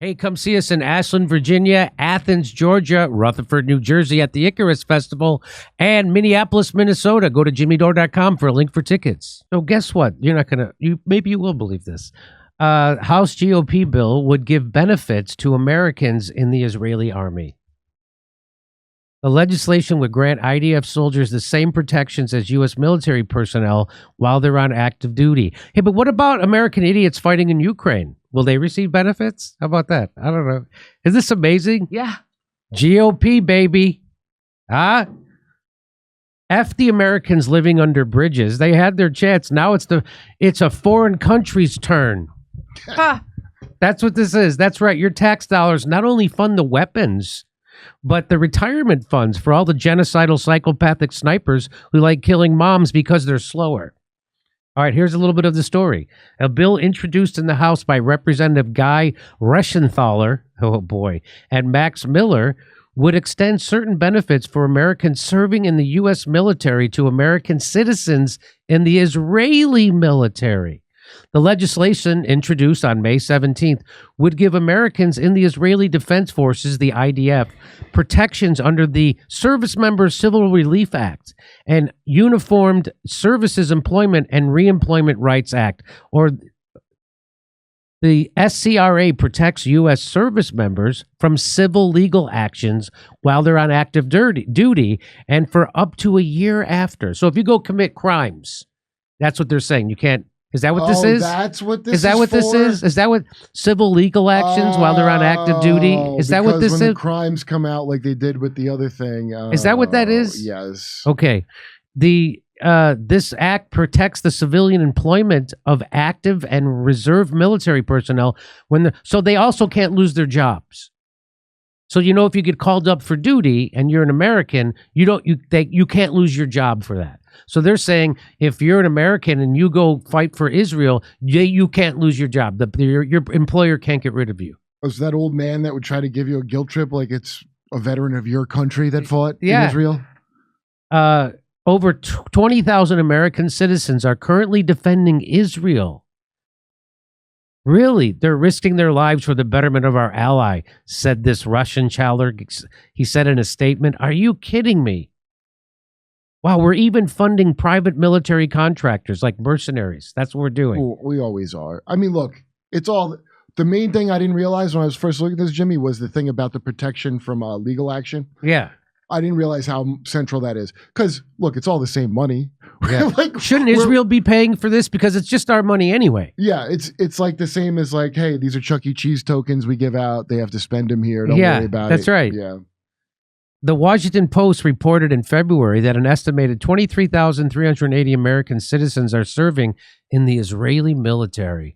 Hey, come see us in Ashland, Virginia, Athens, Georgia, Rutherford, New Jersey at the Icarus Festival, and Minneapolis, Minnesota. Go to jimmydore.com for a link for tickets. So guess what? You're not going to, maybe you will believe this. House GOP bill would give benefits to Americans in the Israeli army. The legislation would grant IDF soldiers the same protections as U.S. military personnel while they're on active duty. Hey, but what about American idiots fighting in Ukraine? Will they receive benefits? How about that? I don't know. Is this amazing? Yeah. GOP, baby. F the Americans living under bridges. They had their chance. Now it's a foreign country's turn. That's what this is. That's right. Your tax dollars not only fund the weapons, but the retirement funds for all the genocidal psychopathic snipers who like killing moms because they're slower. All right, here's a little bit of the story. A bill introduced in the House by Representative Guy Reschenthaler, oh boy, and Max Miller would extend certain benefits for Americans serving in the U.S. military to American citizens in the Israeli military. The legislation, introduced on May 17th, would give Americans in the Israeli Defense Forces, the IDF, protections under the Service Members Civil Relief Act and Uniformed Services Employment and Reemployment Rights Act, or the SCRA protects U.S. service members from civil legal actions while they're on active duty and for up to a year after. So if you go commit crimes, that's what they're saying. You can't. Is that what this is? That's what this is. Is that what this is? Is that what civil legal actions while they're on active duty? Is that what this is? When the crimes come out like they did with the other thing. Is that what that is? Yes. Okay. This act protects the civilian employment of active and reserve military personnel so they also can't lose their jobs. So if you get called up for duty and you're an American, you can't lose your job for that. So they're saying if you're an American and you go fight for Israel, you can't lose your job. Your employer can't get rid of you. Was that old man that would try to give you a guilt trip like it's a veteran of your country that fought in Israel? Over 20,000 American citizens are currently defending Israel. Really, they're risking their lives for the betterment of our ally, said this Russian chancellor. He said in a statement, "Are you kidding me? Wow, we're even funding private military contractors like mercenaries. That's what we're doing." Well, we always are. I mean, look, it's all the main thing I didn't realize when I was first looking at this, Jimmy, was the thing about the protection from legal action. Yeah. I didn't realize how central that is. Because, look, it's all the same money. Yeah. Shouldn't Israel be paying for this? Because it's just our money anyway. Yeah, it's like the same as like, hey, these are Chuck E. Cheese tokens we give out. They have to spend them here. Don't worry about that's it. Right. Yeah. The Washington Post reported in February that an estimated 23,380 American citizens are serving in the Israeli military.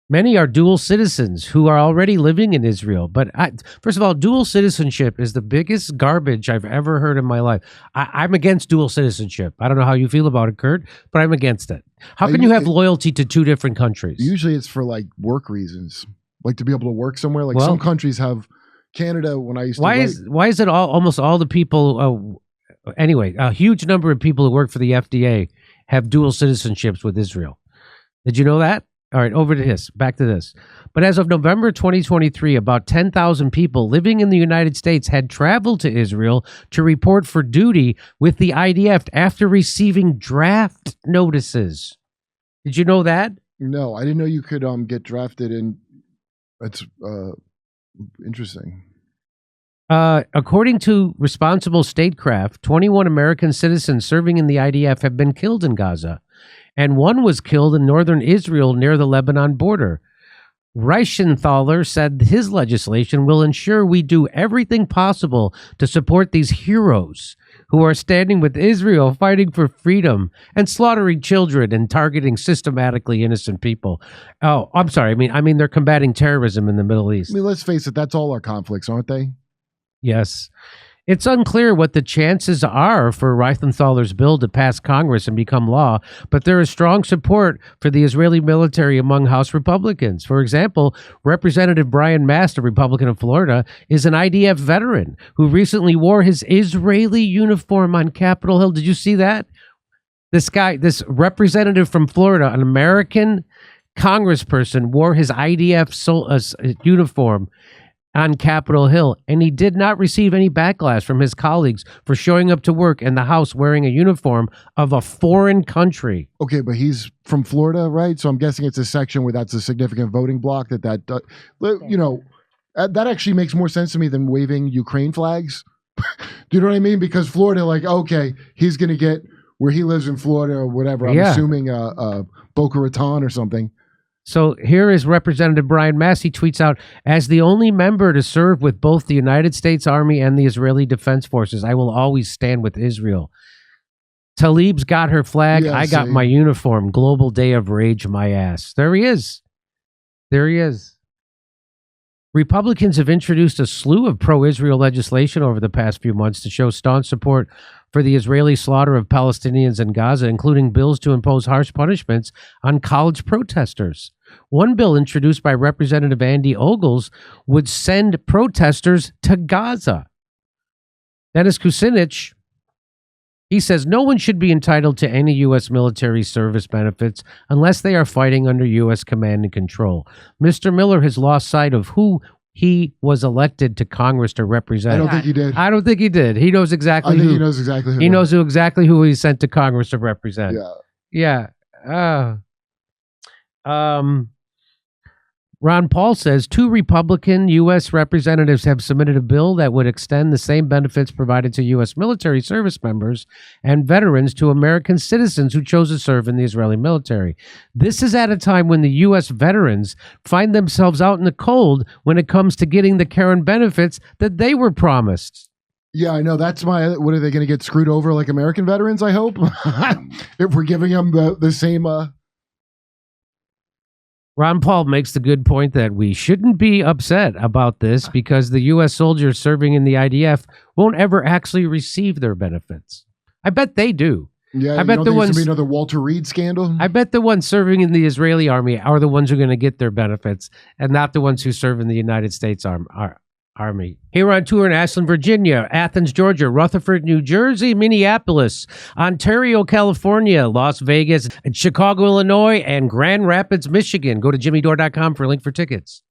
Many are dual citizens who are already living in Israel. But first of all, dual citizenship is the biggest garbage I've ever heard in my life. I'm against dual citizenship. I don't know how you feel about it, Kurt, but I'm against it. How can you have loyalty to two different countries? Usually it's for like work reasons, like to be able to work somewhere. Like some countries have. Canada, when I used to why is it almost all the people anyway, a huge number of people who work for the FDA have dual citizenships with Israel. Did you know that? All right, back to this. But as of November 2023, about 10,000 people living in the United States had traveled to Israel to report for duty with the IDF after receiving draft notices. Did you know that? No, I didn't know you could get drafted in. That's interesting. According to Responsible Statecraft, 21 American citizens serving in the IDF have been killed in Gaza, and one was killed in northern Israel near the Lebanon border. Reschenthaler said his legislation will ensure we do everything possible to support these heroes who are standing with Israel fighting for freedom and slaughtering children and targeting systematically innocent people. Oh, I'm sorry. I mean, they're combating terrorism in the Middle East. I mean, let's face it. That's all our conflicts, aren't they? Yes. It's unclear what the chances are for Reschenthaler's bill to pass Congress and become law, but there is strong support for the Israeli military among House Republicans. For example, Representative Brian Mast, a Republican of Florida, is an IDF veteran who recently wore his Israeli uniform on Capitol Hill. Did you see that? This representative from Florida, an American congressperson wore his IDF uniform on Capitol Hill, and he did not receive any backlash from his colleagues for showing up to work in the House wearing a uniform of a foreign country. Okay, but he's from Florida, right? So I'm guessing it's a section where that's a significant voting block that actually makes more sense to me than waving Ukraine flags. Do you know what I mean? Because Florida, like, okay, he's going to get where he lives in Florida or whatever. I'm assuming Boca Raton or something. So here is Representative Brian Massey tweets out, as the only member to serve with both the United States Army and the Israeli Defense Forces, I will always stand with Israel. Talib's got her flag. I got my uniform. Global Day of Rage, my ass. There he is. There he is. Republicans have introduced a slew of pro-Israel legislation over the past few months to show staunch support for the Israeli slaughter of Palestinians in Gaza, including bills to impose harsh punishments on college protesters. One bill introduced by Representative Andy Ogles would send protesters to Gaza. Dennis Kucinich, he says no one should be entitled to any U.S. military service benefits unless they are fighting under U.S. command and control. Mr. Miller has lost sight of who he was elected to Congress to represent. I don't think he did. I don't think he did. He knows exactly who. He knows exactly who. He knows exactly who he sent to Congress to represent. Yeah. Ron Paul says 2 Republican U.S. representatives have submitted a bill that would extend the same benefits provided to U.S. military service members and veterans to American citizens who chose to serve in the Israeli military. This is at a time when the U.S. veterans find themselves out in the cold when it comes to getting the care and benefits that they were promised. Yeah, I know. That's what are they going to get screwed over like American veterans, I hope? If we're giving them the same... Ron Paul makes the good point that we shouldn't be upset about this because the U.S. soldiers serving in the IDF won't ever actually receive their benefits. I bet they do. Yeah, I bet the ones be another Walter Reed scandal. I bet the ones serving in the Israeli army are the ones who are going to get their benefits, and not the ones who serve in the United States Army. Here on tour in Ashland, Virginia, Athens, Georgia, Rutherford, New Jersey, Minneapolis, Ontario, California, Las Vegas, Chicago, Illinois, and Grand Rapids, Michigan. Go to jimmydore.com for a link for tickets.